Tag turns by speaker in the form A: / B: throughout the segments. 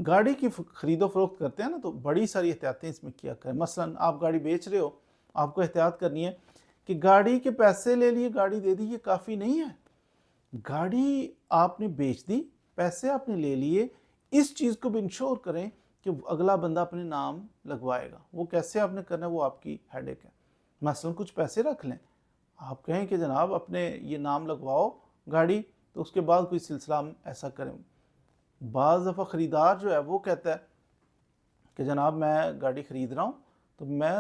A: گاڑی کی خرید و فروخت کرتے ہیں نا تو بڑی ساری احتیاطیں اس میں کیا کریں. مثلاً آپ گاڑی بیچ رہے ہو, آپ کو احتیاط کرنی ہے کہ گاڑی کے پیسے لے لیے, گاڑی دے دی, یہ کافی نہیں ہے. گاڑی آپ نے بیچ دی, پیسے آپ نے لے لیے, اس چیز کو بھی انشور کریں کہ اگلا بندہ اپنے نام لگوائے گا. وہ کیسے آپ نے کرنا ہے وہ آپ کی ہیڈ ایک ہے. مثلاً کچھ پیسے رکھ لیں, آپ کہیں کہ جناب اپنے یہ نام لگواؤ گاڑی, تو اس کے بعد کوئی سلسلہ ہم ایسا کریں. بعض دفعہ خریدار جو ہے وہ کہتا ہے کہ جناب میں گاڑی خرید رہا ہوں تو میں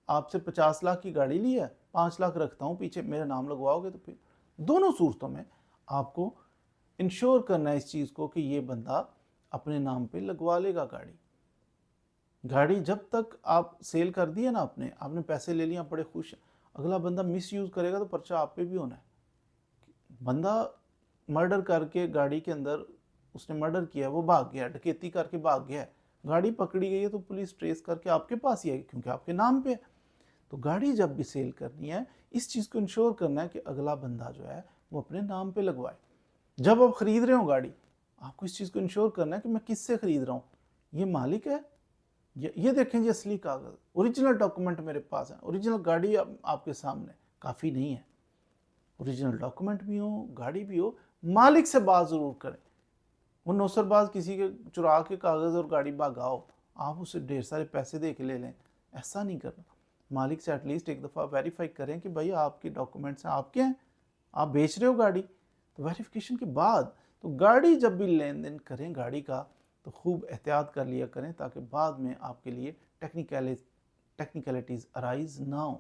A: آپ سے 50 لاکھ کی گاڑی لی ہے, 5 لاکھ رکھتا ہوں پیچھے, میرا نام لگواؤ گے. تو پھر دونوں صورتوں میں آپ کو انشور کرنا ہے اس چیز کو کہ یہ بندہ اپنے نام پہ لگوا لے گا گاڑی. گاڑی جب تک آپ سیل کر دی ہے نا, آپ نے پیسے لے لیا, بڑے خوش ہیں, اگلا بندہ مس یوز کرے گا تو پرچہ آپ پہ بھی ہونا ہے. بندہ مرڈر کر کے گاڑی کے اندر اس نے مرڈر کیا, وہ بھاگ گیا, ڈکیتی کر کے بھاگ گیا, گاڑی پکڑی گئی ہے تو پولیس ٹریس کر کے آپ کے پاس ہی آئے گی کیونکہ آپ کے نام پہ ہے. تو گاڑی جب بھی سیل کرنی ہے اس چیز کو انشور کرنا ہے کہ اگلا بندہ جو ہے وہ اپنے نام پہ لگوائے. جب آپ خرید رہے ہو گاڑی, آپ کو اس چیز کو انشور کرنا ہے کہ میں کس سے خرید رہا ہوں, یہ مالک ہے, یہ دیکھیں جی اصلی کاغذ, اوریجنل ڈاکومنٹ میرے پاس ہیں, اوریجنل گاڑی آپ کے سامنے. کافی نہیں ہے, اوریجنل ڈاکومنٹ بھی ہو, گاڑی بھی ہو, مالک سے بات ضرور کریں. وہ نوسر باز کسی کے چرا کے کاغذ اور گاڑی بھگاؤ, آپ اسے ڈھیر سارے پیسے دے کے لے لیں, ایسا نہیں کرنا. مالک سے ایٹ لیسٹ ایک دفعہ ویریفائی کریں کہ بھائی آپ کے ڈاکومنٹس ہیں, آپ کے ہیں, آپ بیچ رہے ہو گاڑی. تو ویریفیکیشن کے بعد تو گاڑی جب بھی لین دین کریں گاڑی کا تو خوب احتیاط کر لیا کریں تاکہ بعد میں آپ کے لیے ٹیکنیکلٹیز ارائز نہ ہوں.